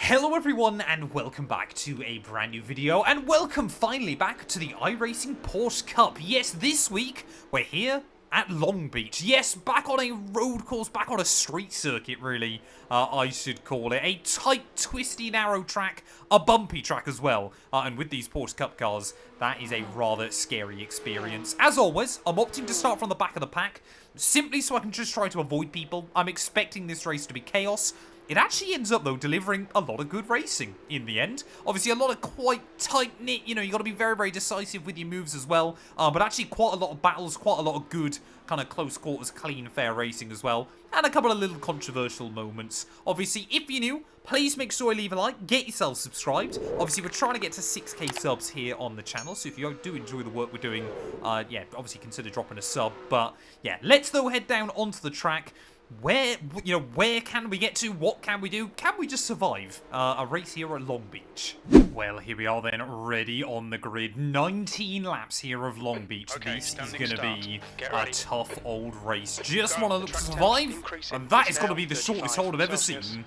Hello everyone and welcome back to a brand new video, and welcome finally back to the iRacing Porsche Cup. Yes, this week we're here at Long Beach. Yes, back on a road course, back on a street circuit really, I should call it. A tight, twisty, narrow track, a bumpy track as well. And with these Porsche Cup cars, that is a rather scary experience. As always, I'm opting to start from the back of the pack, simply so I can just try to avoid people. I'm expecting this race to be chaos. It actually ends up, though, delivering a lot of good racing in the end. Obviously, a lot of quite tight-knit, you know, you got to be very, very decisive with your moves as well. But actually quite a lot of battles, quite a lot of good kind of close quarters, clean, fair racing as well. And a couple of little controversial moments. Obviously, if you're new, please make sure you leave a like, get yourself subscribed. Obviously, we're trying to get to 6k subs here on the channel, so if you do enjoy the work we're doing, yeah, obviously consider dropping a sub. But, yeah, let's, though, head down onto the track. Where can we get to? What can we do? Can we just survive a race here at Long Beach? Well, here we are then, ready on the grid. 19 laps here of Long Beach. Okay, this is going to be a tough old race. Just want to look to survive, and that is going to be the shortest hold I've ever seen.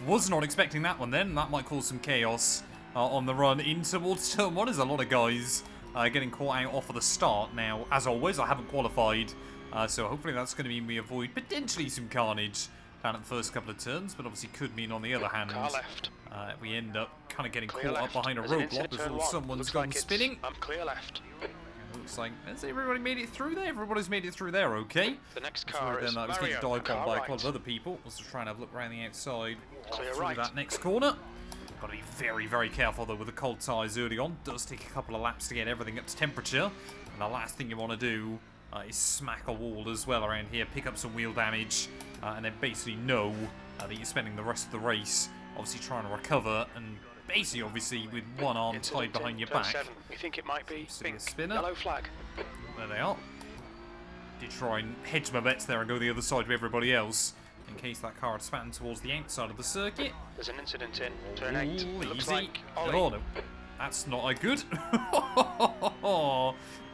Was not expecting that one then. That might cause some chaos on the run in towards turn one. There's a lot of guys getting caught out off of the start. Now, as always, I haven't qualified. So hopefully that's going to mean we avoid potentially some carnage down at the first couple of turns, but obviously could mean on the other hand, we end up kind of getting caught up behind a roadblock before someone's gone spinning. Clear left. Looks like, has everybody made it through there? Everybody's made it through there, okay. The next car is I was getting dived on by a couple of other people. Let's just try and have a look around the outside through that next corner. Got to be very, very careful though with the cold tyres early on. Does take a couple of laps to get everything up to temperature, and the last thing you want to do is smack a wall as well around here, pick up some wheel damage, and then basically know that you're spending the rest of the race obviously trying to recover, and basically obviously with one arm tied behind your back. We think it might be pink, spinner. Yellow flag. There they are. Did try and hedge my bets there and go the other side of everybody else in case that car had span towards the outside of the circuit. There's an incident in turn 8. Looks Easy. like Oh no, that's not good.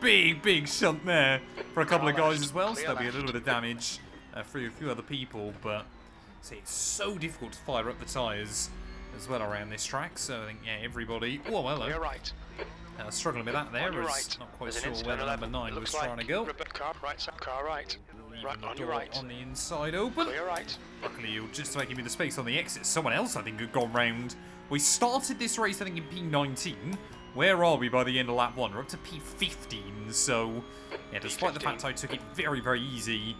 Big shunt there for a couple of guys as well, so there'll be a little bit of damage for a few other people, but see, it's so difficult to fire up the tyres as well around this track, so I think, yeah, everybody... Oh, hello. You're right. Struggling with that there, right. Not quite sure where the number 9 was trying to go. Car right. Leaving on the your door right. on the inside open. Clear right. Luckily, you're just making me the space on the exit. Someone else, I think, had gone round. We started this race, I think, in P19. Where are we by the end of lap 1? We're up to P15, so yeah, despite the fact I took it very, very easy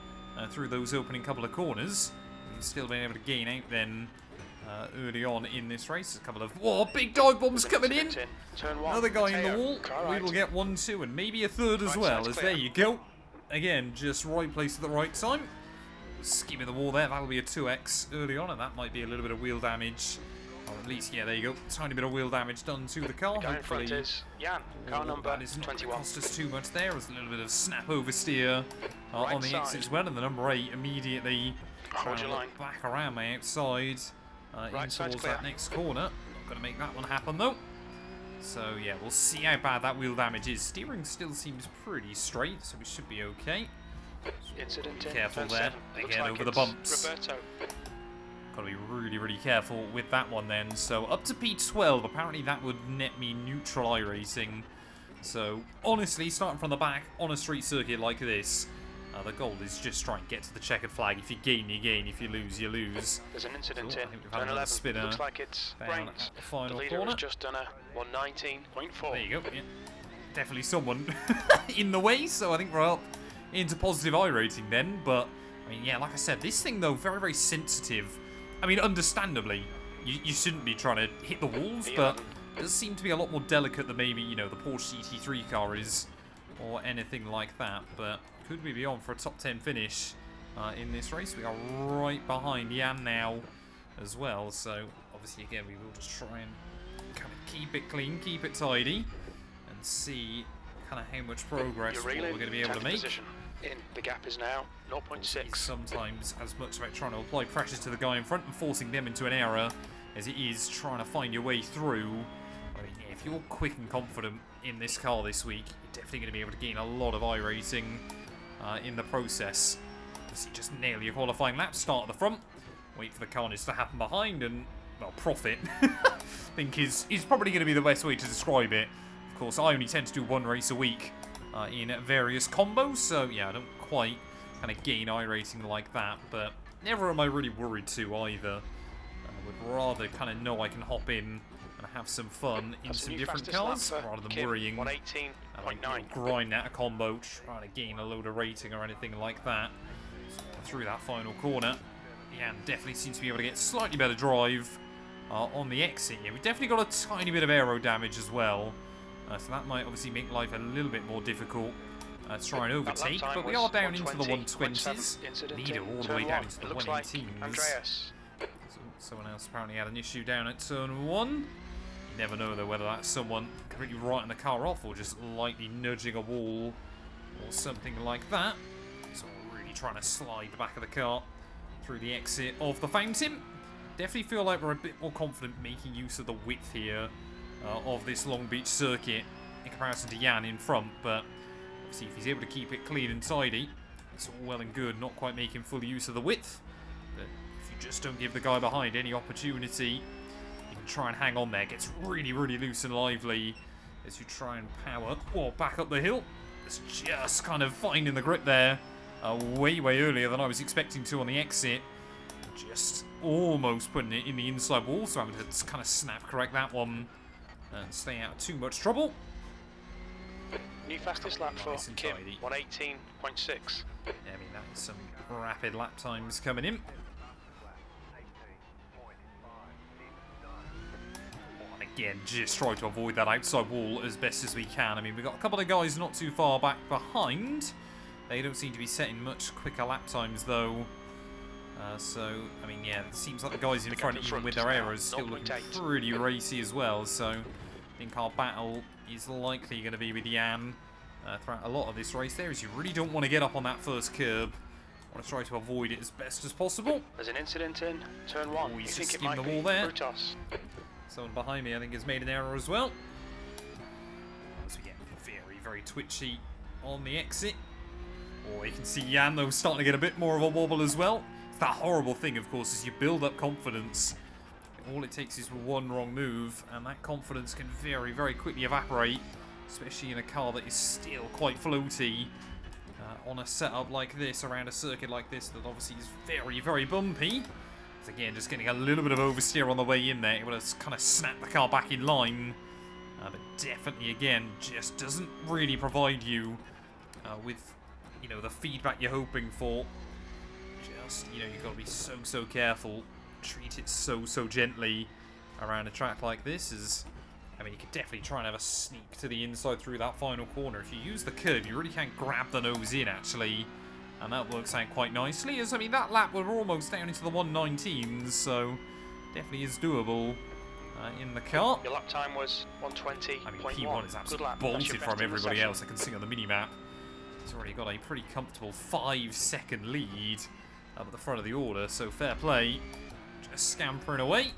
through those opening couple of corners, we've still been able to gain out then early on in this race. A couple of, whoa, big dive bombs coming in! Another guy in the wall. We will get 1, 2, and maybe a third as well, as there you go. Again, just right place at the right time. Skimming the wall there, that'll be a 2x early on, and that might be a little bit of wheel damage. Or at least, yeah, there you go. Tiny bit of wheel damage done to the car. Hopefully, Jan, car number 21. Cost us too much there. There's a little bit of snap oversteer on the exit as well, and the number 8 immediately trying to look back around my outside in towards that next corner. Not going to make that one happen though. So yeah, we'll see how bad that wheel damage is. Steering still seems pretty straight, so we should be okay. Incident Careful there, again over the bumps. Roberto. Got to be really careful with that one then. So up to P12, apparently that would net me neutral iRacing. So honestly, starting from the back on a street circuit like this, the goal is just try and get to the checkered flag. If you gain, you gain. If you lose, you lose. There's an incident I in think we've had turn 11. spinner Looks like it's down at the final the leader corner. has just done a 119.4. There you go. Yeah. Definitely someone in the way. So I think we're up into positive iRating then. But I mean, yeah, like I said, this thing though very sensitive. I mean, understandably, you shouldn't be trying to hit the walls, but it does seem to be a lot more delicate than maybe, you know, the Porsche GT3 car is, or anything like that. But could we be on for a top 10 finish in this race? We are right behind Jan now as well, so obviously, again, we will just try and kind of keep it clean, keep it tidy, and see kind of how much progress we're going to be able to make. The gap is now 0.6. Sometimes as much about trying to apply pressure to the guy in front and forcing them into an error as it is trying to find your way through. I mean, yeah, if you're quick and confident in this car this week, you're definitely going to be able to gain a lot of iRacing in the process. Obviously, just nail your qualifying lap, start at the front, wait for the carnage to happen behind, and well, profit, I think is probably going to be the best way to describe it. Of course, I only tend to do one race a week in various combos, so yeah, I don't quite kind of gain iRacing like that, but never am I really worried to either. I would rather kind of know I can hop in and have some fun in some different cars rather than worrying and like, grind out a combo, trying to gain a load of rating or anything like that. So through that final corner, yeah, definitely seems to be able to get slightly better drive on the exit. Yeah, we've definitely got a tiny bit of aero damage as well, so that might obviously make life a little bit more difficult to try and overtake, but we are down into the 120s, leader all the way down into the 118s. Someone else apparently had an issue down at turn 1. You never know though whether that's someone completely writing the car off or just lightly nudging a wall or something like that. So we're really trying to slide the back of the car through the exit of the fountain. Definitely feel like we're a bit more confident making use of the width here of this Long Beach circuit in comparison to Jan in front, but obviously if he's able to keep it clean and tidy, it's all well and good, not quite making full use of the width. But if you just don't give the guy behind any opportunity, you can try and hang on there. It gets really, really loose and lively as you try and power back up the hill. It's just kind of finding the grip there way, way earlier than I was expecting to on the exit. Just almost putting it in the inside wall, so I'm having to kind of snap correct that one and stay out of too much trouble. New fastest lap for Kim, 118.6. Yeah, I mean, that's some rapid lap times coming in. And again, just try to avoid that outside wall as best as we can. I mean, we've got a couple of guys not too far back behind. They don't seem to be setting much quicker lap times, though. So, I mean, yeah, it seems like the guys in front, even with their errors, still looking pretty racy as well. So, I think our battle is likely going to be with Jan throughout a lot of this race there, as you really don't want to get up on that first curb. Want to try to avoid it as best as possible. There's an incident in turn 1. You think it might the wall there. Someone behind me, I think, has made an error as well. As we get very, very twitchy on the exit. Oh, you can see Jan, though, starting to get a bit more of a wobble as well. It's that horrible thing, of course, is you build up confidence. All it takes is one wrong move, and that confidence can very, very quickly evaporate, especially in a car that is still quite floaty on a setup like this, around a circuit like this that obviously is very, very bumpy. It's again just getting a little bit of oversteer on the way in there. It would have kind of snapped the car back in line, but definitely, again, just doesn't really provide you with, you know, the feedback you're hoping for. Just, you know, you've got to be so careful. Treat it so gently around a track like this. As I mean, you could definitely try and have a sneak to the inside through that final corner. If you use the curb, you really can grab the nose in, actually, and that works out quite nicely. As I mean, that lap, we're almost down into the 119s, so definitely is doable in the car. Your lap time was 120.1. I mean, P1 is absolutely bolted from everybody else I can see on the mini-map. He's already got a pretty comfortable 5-second lead up at the front of the order, so fair play. Just scampering away.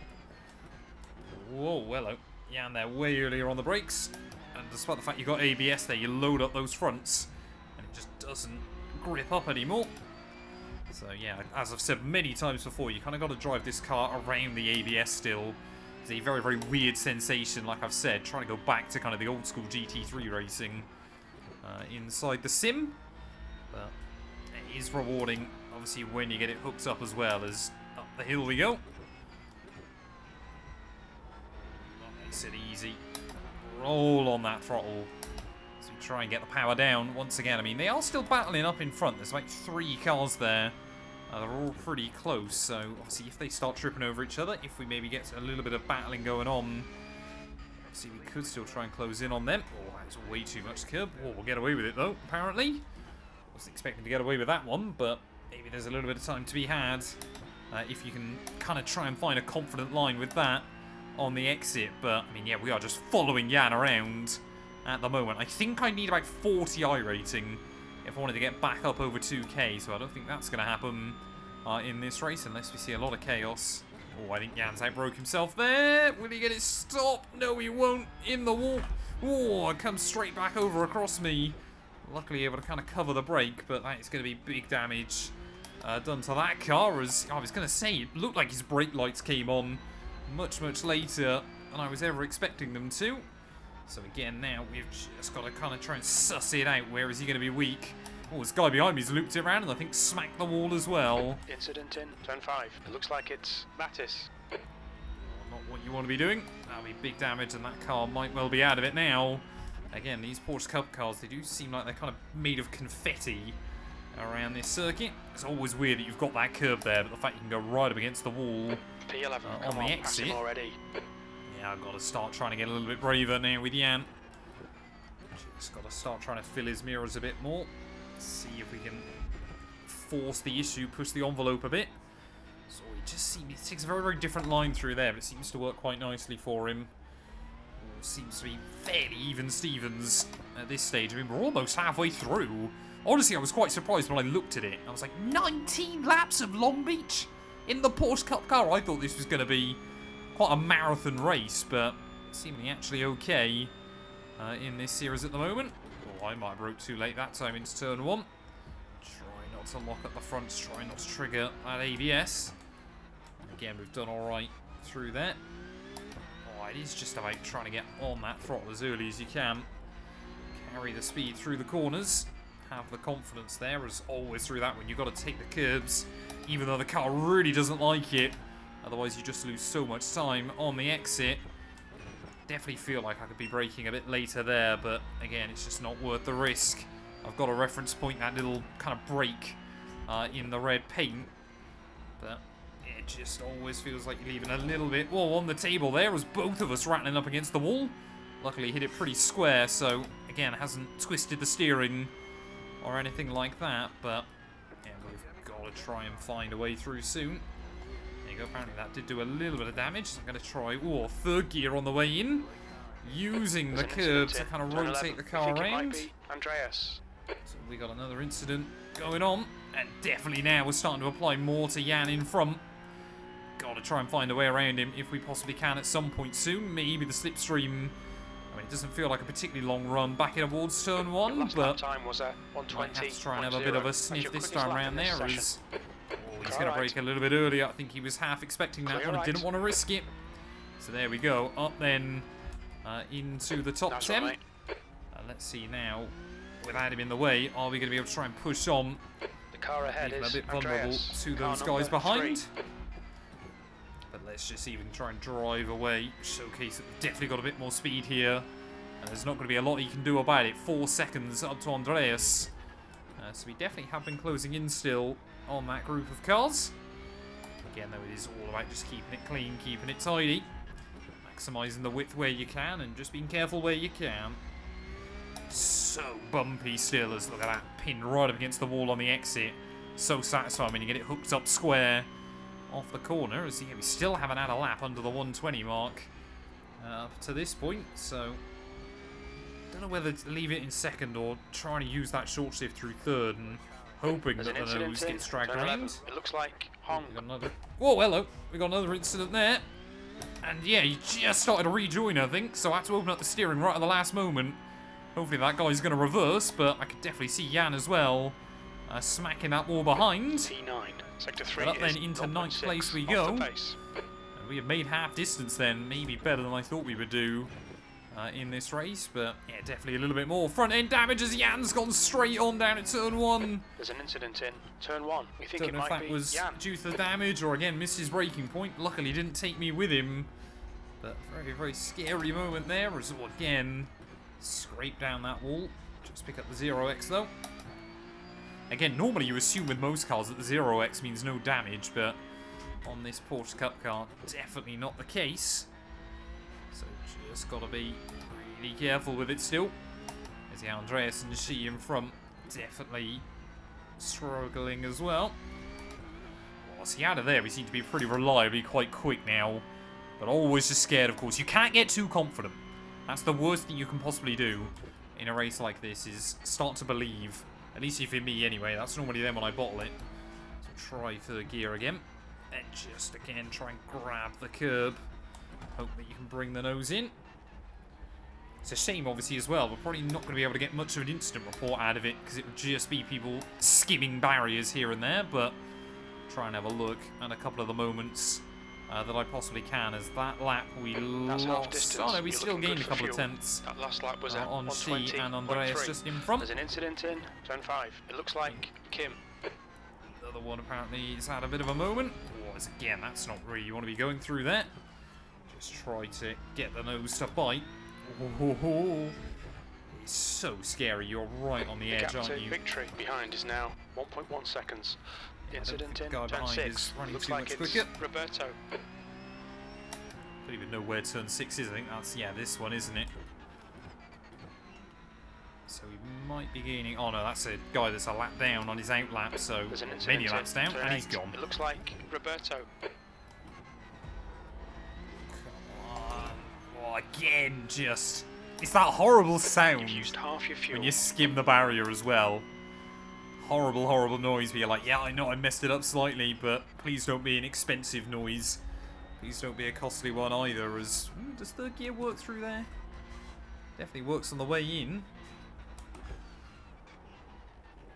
Whoa, hello. Yeah, and they're way earlier on the brakes. And despite the fact you've got ABS there, you load up those fronts, and it just doesn't grip up anymore. So yeah, as I've said many times before, you kind of got to drive this car around the ABS still. It's a very, very weird sensation, like I've said, trying to go back to kind of the old school GT3 racing inside the sim. But it is rewarding, obviously, when you get it hooked up as well, as up the hill we go. That makes it easy. Roll on that throttle as we try and get the power down once again. I mean, they are still battling up in front. There's like 3 cars there. They're all pretty close, so obviously if they start tripping over each other, if we maybe get a little bit of battling going on, obviously we could still try and close in on them. Oh, that's way too much curb. Oh, we'll get away with it though, apparently. Wasn't expecting to get away with that one, but maybe there's a little bit of time to be had if you can kind of try and find a confident line with that on the exit. But, I mean, yeah, we are just following Jan around at the moment. I think I need about 40 iRating if I wanted to get back up over 2k, so I don't think that's going to happen in this race unless we see a lot of chaos. Oh, I think Jan's outbroke himself there. Will he get it stopped? No, he won't. In the wall. Oh, it comes straight back over across me. Luckily able to kind of cover the brake, but that is going to be big damage done to that car. As I was going to say, it looked like his brake lights came on much later than I was ever expecting them to. So again, now we've just got to kind of try and suss it out. Where is he going to be weak? Oh, this guy behind me's looped it around and I think smacked the wall as well. Incident in turn 5. It looks like it's Mattis. Not what you want to be doing. That'll be big damage and that car might well be out of it now. Again, these Porsche Cup cars, they do seem like they're kind of made of confetti around this circuit. It's always weird that you've got that curb there, but the fact you can go right up against the wall P11 on the exit. Already. Yeah, I've got to start trying to get a little bit braver now with Jan. Just got to start trying to fill his mirrors a bit more. See if we can force the issue, push the envelope a bit. So he takes a very different line through there, but it seems to work quite nicely for him. Seems to be fairly even Stevens at this stage. I mean, we're almost halfway through. Honestly, I was quite surprised when I looked at it. I was like, 19 laps of Long Beach in the Porsche Cup car. I thought this was going to be quite a marathon race, but seemingly actually okay in this series at the moment. Oh, I might have broke too late that time into turn 1. Try not to lock up the fronts, try not to trigger that ABS. Again, we've done alright through that. Oh, it is just about trying to get on that throttle as early as you can. Carry the speed through the corners. Have the confidence there, as always through that one. You've got to take the curbs, even though the car really doesn't like it. Otherwise, you just lose so much time on the exit. Definitely feel like I could be braking a bit later there, but again, it's just not worth the risk. I've got a reference point, that little kind of break in the red paint, but it just always feels like you're leaving a little bit on the table there, as both of us rattling up against the wall. Luckily, hit it pretty square, so again, hasn't twisted the steering or anything like that, but yeah, we've got to try and find a way through soon. There you go, apparently that did do a little bit of damage, so I'm going to try, third gear on the way in, using the curb to kind of rotate the car around. Andreas. So we got another incident going on, and definitely now we're starting to apply more to Jan in front. Got to try and find a way around him if we possibly can at some point soon, maybe the slipstream. I mean, it doesn't feel like a particularly long run back in towards turn 1, but time was at 120. might have to try and have a bit of a sniff this time around there. He's going to brake a little bit earlier. I think he was half expecting that one and didn't want to risk it. So there we go. Up then into the top 10. Let's see now, without him in the way, are we going to be able to try and push on? The car ahead even is a bit vulnerable to those guys behind. But let's just see if we can try and drive away, showcase that we've definitely got a bit more speed here. And there's not going to be a lot you can do about it. 4 seconds up to Andreas. So we definitely have been closing in still on that group of cars. Again, though, it is all about just keeping it clean, keeping it tidy. Maximising the width where you can and just being careful where you can. So bumpy still, as look at that pin right up against the wall on the exit. So satisfying when you get it hooked up square off the corner, as we still haven't had a lap under the 120 mark up to this point, so don't know whether to leave it in second or trying to use that short shift through third and hoping that the nose gets dragged around. It looks like Hong. Whoa, hello. We got another incident there. And yeah, you just started to rejoin, I think, so I had to open up the steering right at the last moment. Hopefully that guy's going to reverse, but I could definitely see Jan as well smacking that wall behind. T9, sector 3 but up then into 9th place we go. And we have made half distance then, maybe better than I thought we would do in this race, but yeah, definitely a little bit more front end damage as Jan's gone straight on down at turn 1. There's an incident in turn 1. We think Don't know if that was due to the damage or again missed his braking point. Luckily he didn't take me with him, but very scary moment there as again scrape down that wall. Just pick up the 0x though. Again, normally you assume with most cars that the 0x means no damage, but on this Porsche Cup car, definitely not the case. So just got to be really careful with it still. There's the Andreas and she in front, definitely struggling as well. Well, see, out of there, we seem to be pretty reliably quite quick now, but always just scared, of course. You can't get too confident. That's the worst thing you can possibly do in a race like this, is start to believe. At least if you're me anyway, that's normally then when I bottle it. So try third gear again. And just again try and grab the curb. Hope that you can bring the nose in. It's a shame obviously as well, we're probably not going to be able to get much of an incident report out of it, because it would just be people skimming barriers here and there, but try and have a look at a couple of the moments that I possibly can, as that lap we That's half lost. distance. Oh no, we You're still looking gained a good for couple of fuel. tenths That last lap was at on she and 120.3. Andreas just in front. There's an incident in turn 5. It looks like Kim. The other one apparently has had a bit of a moment. Oh, again, that's not where you want to be going through there. Just try to get the nose to bite. Oh, it's so scary. You're right on the edge, gap aren't to you? victory behind is now 1.1 seconds. Incident in the guy turn behind 6. is running Looks too like much it's quicker. Roberto. Don't even know where turn 6 is. I think that's, yeah, this one, isn't it? So he might be gaining. Oh no, that's a guy that's a lap down on his out lap, so There's an incident many in laps down, turn and he's 8. gone. It looks like Roberto. Come on. Oh, again, just. It's that horrible sound You've used half your fuel. when you skim the barrier as well. Horrible, horrible noise where you're like, yeah, I know I messed it up slightly, but please don't be an expensive noise. Please don't be a costly one either, as... does third gear work through there? Definitely works on the way in.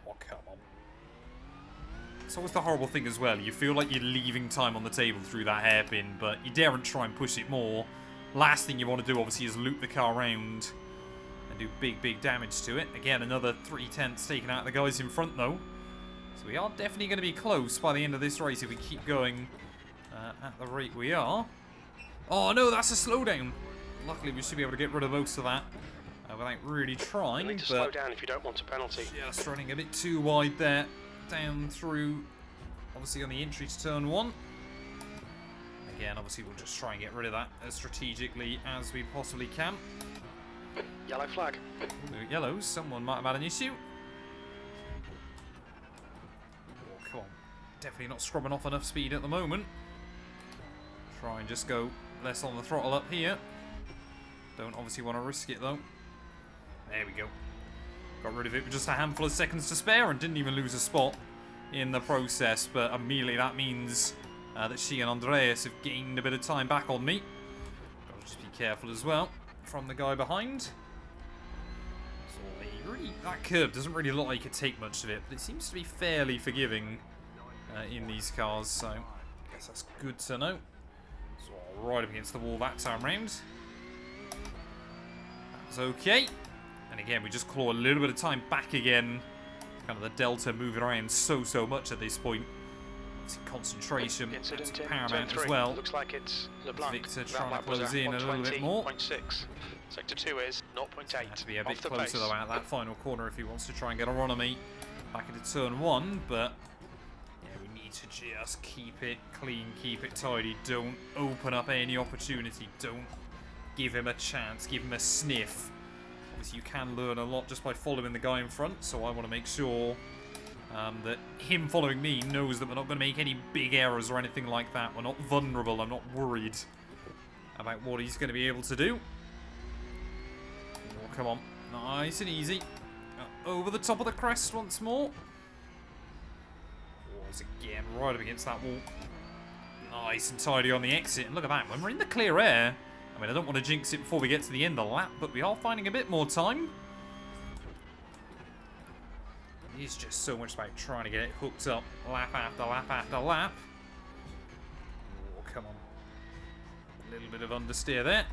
Oh, come on. It's always the horrible thing as well. You feel like you're leaving time on the table through that hairpin, but you daren't try and push it more. Last thing you want to do, obviously, is loop the car around and do big, big damage to it. Again, another 3/10 taken out of the guys in front, though. So we are definitely going to be close by the end of this race if we keep going at the rate we are. Oh, no, that's a slowdown. Luckily, we should be able to get rid of most of that without really trying. You need to slow down if you don't want a penalty. Just running a bit too wide there. Down through, obviously, on the entry to turn 1. Again, obviously, we'll just try and get rid of that as strategically as we possibly can. Yellow flag. Ooh, yellows. Someone might have had an issue. Oh, come on. Definitely not scrubbing off enough speed at the moment. Try and just go less on the throttle up here. Don't obviously want to risk it, though. There we go. Got rid of it with just a handful of seconds to spare and didn't even lose a spot in the process. But immediately that means that she and Andreas have gained a bit of time back on me. Got to just be careful as well from the guy behind. So that curb doesn't really look like it could take much of it, but it seems to be fairly forgiving in these cars, so I guess that's good to know. So right up against the wall that time round. That's okay. And again, we just claw a little bit of time back again. Kind of the delta moving around so much at this point. It's concentration Incident in paramount turn 3. as well. Looks like it's LeBlanc. Victor That trying to lap was close at in a little bit more. 120.6. Sector 2 is 0.8. Had to be a Off bit the closer pace. though at that final corner if he wants to try and get a run on me back into turn 1, but yeah, we need to just keep it clean, keep it tidy. Don't open up any opportunity. Don't give him a chance, give him a sniff. Obviously, you can learn a lot just by following the guy in front, so I want to make sure that him following me knows that we're not going to make any big errors or anything like that. We're not vulnerable. I'm not worried about what he's going to be able to do. Oh, come on. Nice and easy. Over the top of the crest once more. Wars again, right up against that wall. Nice and tidy on the exit. And look at that. When we're in the clear air, I mean, I don't want to jinx it before we get to the end of the lap, but we are finding a bit more time. It's just so much about trying to get it hooked up lap after lap after lap. Oh, come on. A little bit of understeer there.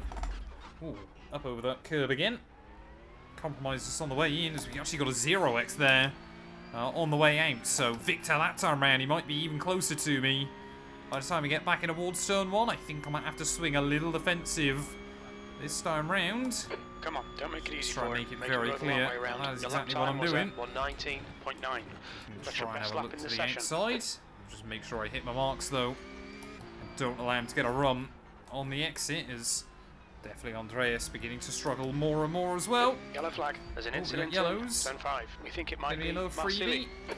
Ooh, up over that curb again. Compromised us on the way in as we actually got a 0x there on the way out. So Victor that time round, he might be even closer to me. By the time we get back in towards turn 1, I think I might have to swing a little defensive this time round. Come on, don't make it easy Try for and him. make it very go the clear. long way round. That is Your lap exactly what time I'm was doing. at 119.9. That's your Try and best have a lap look in to the the session. outside. Just make sure I hit my marks though. And don't allow him to get a run on the exit, as definitely Andreas beginning to struggle more and more as well. Yellow flag. There's an Oh, we got incident yellows. in turn 5. We think it might Maybe be another freebie. Marsili.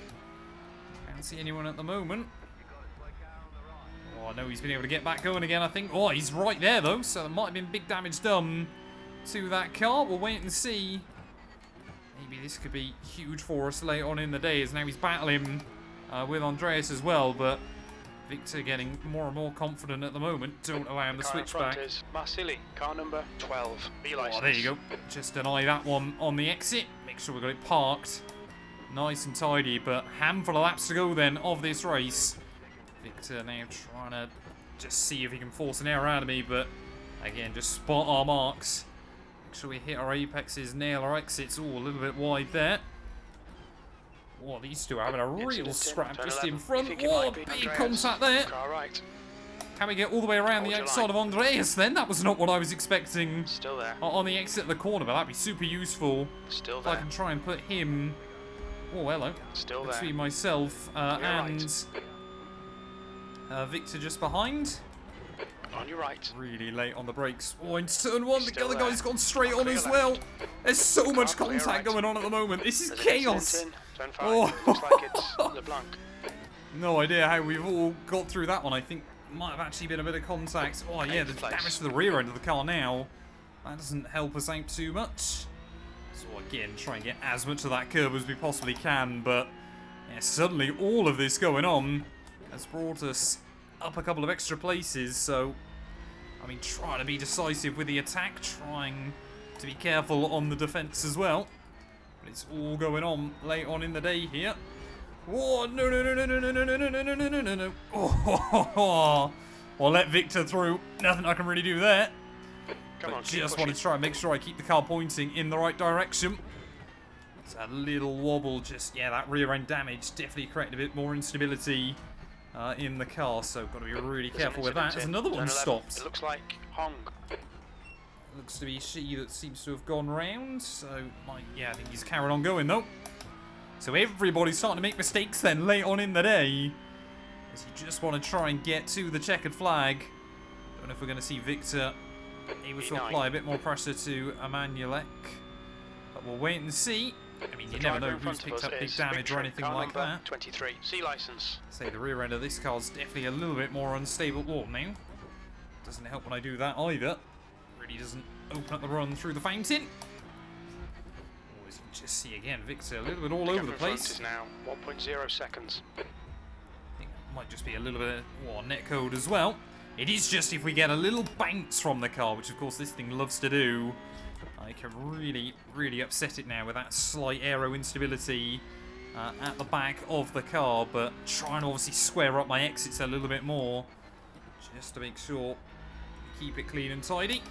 Can't see anyone at the moment. Oh, I know he's been able to get back going again, I think. Oh, he's right there though, so there might have been big damage done to that car. We'll wait and see. Maybe this could be huge for us later on in the day, as now he's battling with Andreas as well, but Victor getting more and more confident at the moment. Don't allow him to Car in switch front back. is Marsili, car number 12. Oh, there you go. Just deny that one on the exit. Make sure we got it parked. Nice and tidy, but handful of laps to go then of this race. Victor now trying to just see if he can force an error out of me, but again, just spot our marks. Make sure we hit our apexes, nail our exits. Ooh, a little bit wide there. Oh, these two are having a real scrap just in front. Oh, big contact there. Right. Can we get all the way around the outside of Andreas then? That was not what I was expecting. Still there. On the exit of the corner, but that'd be super useful. Still if there. I can try and put him... Oh, hello. Still there. Between myself and Victor just behind. On your right. Really late on the brakes. Oh, in turn one, the other there. guy's gone straight on as left. well. There's so much Clear contact right. going on at the moment. This is There's chaos. an incident in. Turn 5. Oh. Looks like it's LeBlanc. No idea how we've all got through that one. I think might have actually been a bit of contact. Oh yeah, the damage to the rear end of the car now. That doesn't help us out too much. So again, try and get as much of that curb as we possibly can, but yeah, suddenly all of this going on has brought us up a couple of extra places, so I mean, trying to be decisive with the attack, trying to be careful on the defense as well. But it's all going on late on in the day here. Oh, no, no, no, no, no, no, no, no, no, no, no, no, no, no. Oh, well, let Victor through. Nothing I can really do there. Come on, just wanted to try and make sure I keep the car pointing in the right direction. It's a little wobble, just, yeah, that rear end damage definitely creating a bit more instability in the car, so got to be really careful with that. There's another one stopped. It looks like Hong. Looks to be she that seems to have gone round, so, yeah, I think he's carrying on going, though. So everybody's starting to make mistakes then late on in the day, as you just want to try and get to the checkered flag. Don't know if we're going to see Victor able to apply a bit more pressure to Emanuelek, but we'll wait and see. I mean, you never know who's picked up big damage or anything like that. 23. C license. Say the rear end of this car's definitely a little bit more unstable. Oh, now doesn't help when I do that either. Really doesn't open up the run through the fountain. As you can just see again, Victor a little bit all over the place. Is now 1.0 seconds. I think it might just be a little bit of netcode as well. It is just if we get a little bounce from the car, which of course this thing loves to do, I can really, really upset it now with that slight aero instability at the back of the car, but trying to obviously square up my exits a little bit more, just to make sure keep it clean and tidy.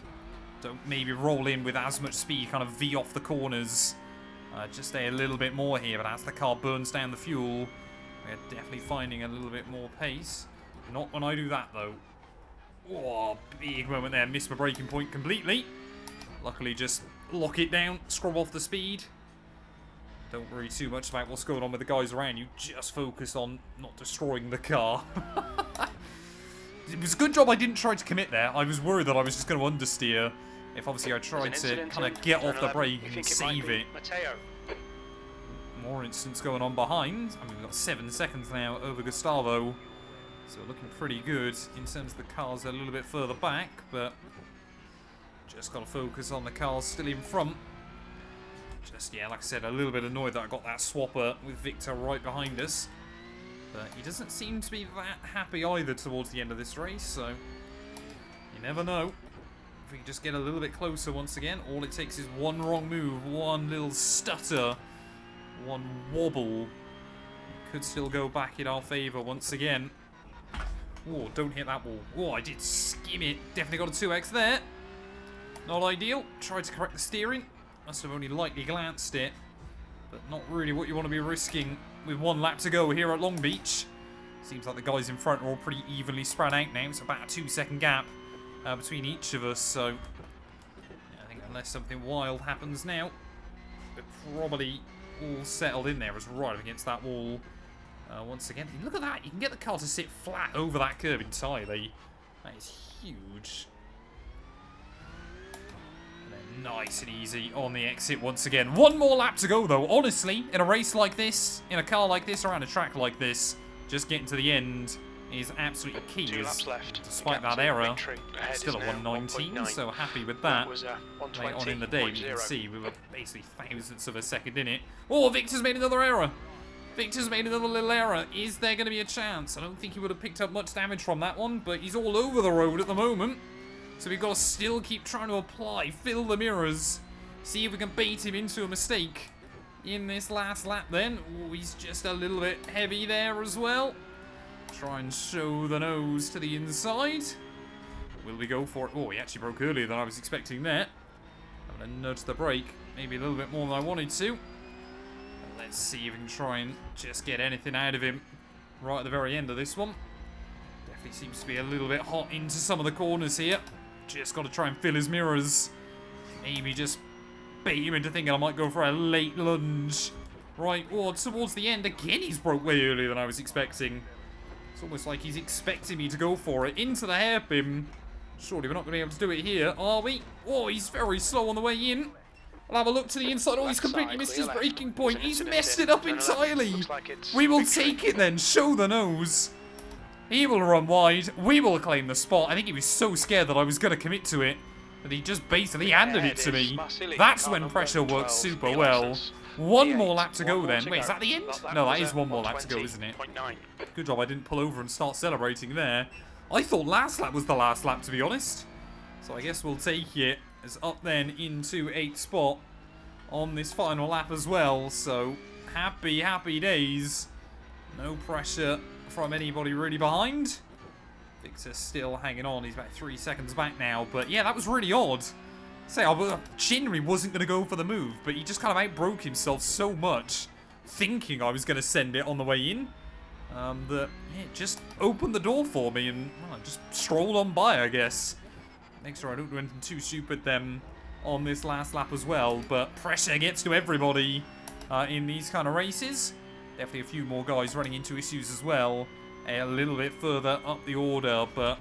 Don't maybe roll in with as much speed, kind of V off the corners. Just stay a little bit more here, but as the car burns down the fuel, we're definitely finding a little bit more pace. Not when I do that, though. Oh, big moment there. Missed my braking point completely. Luckily, just lock it down, scrub off the speed. Don't worry too much about what's going on with the guys around you. Just focus on not destroying the car. It was a good job I didn't try to commit there. I was worried that I was just going to understeer. If obviously I tried to kind of get off the brake and save it. Mateo. More incidents going on behind. I mean, we've got 7 seconds now over Gustavo. So looking pretty good in terms of the cars a little bit further back, but just got to focus on the cars still in front. Just, yeah, like I said, a little bit annoyed that I got that swapper with Victor right behind us. But he doesn't seem to be that happy either towards the end of this race, so you never know. If we can just get a little bit closer once again, all it takes is one wrong move, one little stutter, one wobble. Could still go back in our favour once again. Oh, don't hit that wall. Oh, I did skim it. Definitely got a 2x there. Not ideal. Tried to correct the steering. Must have only lightly glanced it. But not really what you want to be risking with 1 lap to go here at Long Beach. Seems like the guys in front are all pretty evenly spread out now. It's about a 2-second gap between each of us. So, yeah, I think unless something wild happens now, we're probably all settled in there as right up against that wall. Once again, look at that. You can get the car to sit flat over that curb entirely. That is huge. And then nice and easy on the exit once again. 1 more lap to go, though. Honestly, in a race like this, in a car like this, around a track like this, just getting to the end is absolutely key. 2 laps left. Despite that error, still at 119, so happy with that. Late on in the day, you can see we were basically thousandths of a second in it. Oh, Victor's made another error. Victor's made another little error. Is there going to be a chance? I don't think he would have picked up much damage from that one, but he's all over the road at the moment. So we've got to still keep trying to apply, fill the mirrors, see if we can bait him into a mistake in this last lap then. Oh, he's just a little bit heavy there as well. try and show the nose to the inside. Will we go for it? Oh, he actually broke earlier than I was expecting there. I'm going to nudge the brake. Maybe a little bit more than I wanted to. Let's see if we can try and just get anything out of him right at the very end of this one. Definitely seems to be a little bit hot into some of the corners here. Just got to try and fill his mirrors. Maybe just bait him into thinking I might go for a late lunge. Right, towards the end. Again, he's broke way earlier than I was expecting. It's almost like he's expecting me to go for it. Into the hairpin. Surely we're not going to be able to do it here, are we? Oh, he's very slow on the way in. I'll have a look to the inside. Oh, he's completely missed his braking point. He's messed it up entirely. We will take it then. Show the nose. He will run wide. We will claim the spot. I think he was so scared that I was going to commit to it that he just basically handed it to me. That's when pressure works super well. One more lap to go then. Wait, is that the end? No, that is one more lap to go, isn't it? Good job I didn't pull over and start celebrating there. I thought last lap was the last lap, to be honest. So I guess we'll take it as up then into 8th spot on this final lap as well. So happy, happy days. No pressure from anybody really behind. Victor's still hanging on. He's about 3 seconds back now. But yeah, that was really odd. Say, I genuinely wasn't going to go for the move, but he just kind of outbroke himself so much, thinking I was going to send it on the way in, that it just opened the door for me and well, just strolled on by, I guess. Make sure I don't do anything too stupid then on this last lap as well, but pressure gets to everybody in these kind of races. Definitely a few more guys running into issues as well, a little bit further up the order, but...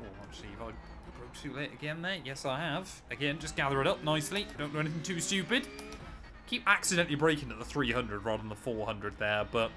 Oh, actually, if I broke too late again there, yes I have. Again, just gather it up nicely, don't do anything too stupid. Keep accidentally braking at the 300 rather than the 400 there, but...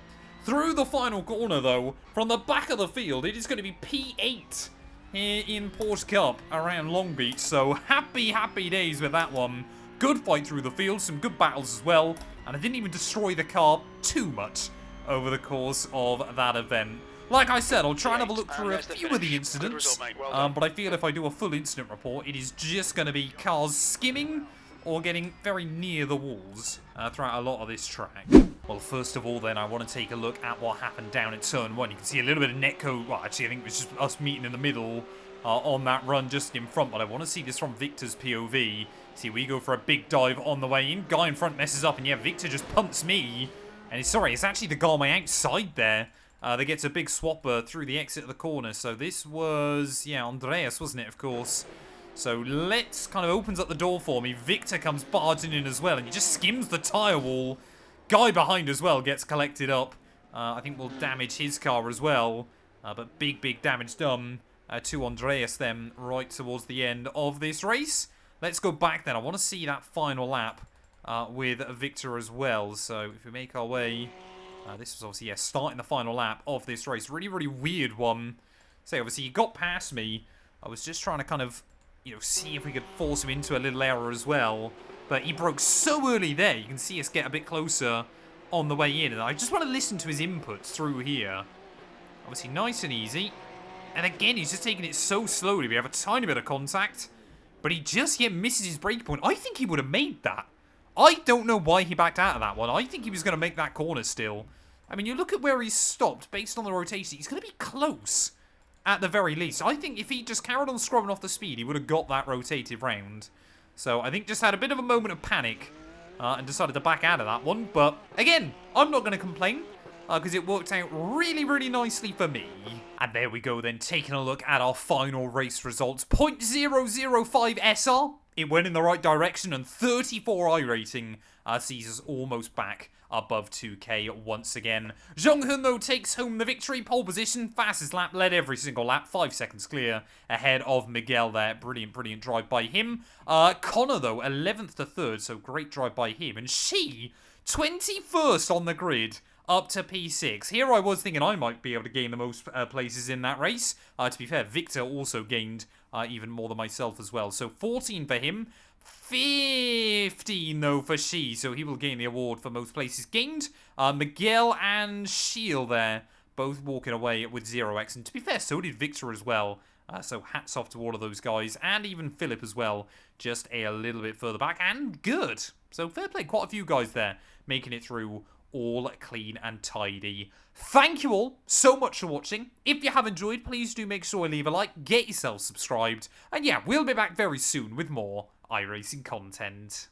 Through the final corner, though, from the back of the field, it is going to be P8 here in Porsche Cup around Long Beach. So happy, happy days with that one. Good fight through the field, some good battles as well. And I didn't even destroy the car too much over the course of that event. Like I said, I'll try and have a look through a few of the incidents. But I feel if I do a full incident report, it is just going to be cars skimming or getting very near the walls throughout a lot of this track. Well, first of all, then, I want to take a look at what happened down at turn 1. You can see a little bit of netcode. Well, actually, I think it was just us meeting in the middle on that run just in front. But I want to see this from Victor's POV. See, we go for a big dive on the way in. Guy in front messes up, and yeah, Victor just pumps me. And it's actually the guy on my outside there that gets a big swapper through the exit of the corner. So this was, yeah, Andreas, wasn't it, of course. So let's kind of opens up the door for me. Victor comes barging in as well, and he just skims the tyre wall. Guy behind as well gets collected up. I think will damage his car as well. But big damage done to Andreas then right towards the end of this race. Let's go back then. I want to see that final lap with Victor as well. So if we make our way... this was obviously, yeah, starting the final lap of this race. Really, really weird one. So obviously he got past me. I was just trying to kind of, you know, see if we could force him into a little error as well. But he broke so early there. You can see us get a bit closer on the way in. And I just want to listen to his inputs through here. Obviously nice and easy. And again, he's just taking it so slowly. We have a tiny bit of contact. But he just yet misses his break point. I think he would have made that. I don't know why he backed out of that one. I think he was going to make that corner still. I mean, you look at where he's stopped based on the rotation. He's going to be close at the very least. I think if he just carried on scrubbing off the speed, he would have got that rotated round. So I think just had a bit of a moment of panic and decided to back out of that one. But again, I'm not going to complain because it worked out really, really nicely for me. And there we go then, taking a look at our final race results. 0.005 SR. It went in the right direction, and 34 iRacing sees us almost back above 2K once again. Zhonghun, though, takes home the victory. Pole position, fastest lap, led every single lap, 5 seconds clear ahead of Miguel there. Brilliant drive by him. Connor, though, 11th to 3rd, so great drive by him. And she, 21st on the grid, up to P6. Here I was thinking I might be able to gain the most places in that race. To be fair, Victor also gained even more than myself as well. So 14 for him. 15 though for she, so he will gain the award for most places gained. Miguel and Shield there, both walking away with 0x. And to be fair, so did Victor as well. So hats off to all of those guys, and even Philip as well, just a little bit further back, and good. So fair play, quite a few guys there making it through all clean and tidy. Thank you all so much for watching. If you have enjoyed, please do make sure to leave a like, get yourself subscribed, and yeah, we'll be back very soon with more iRacing content.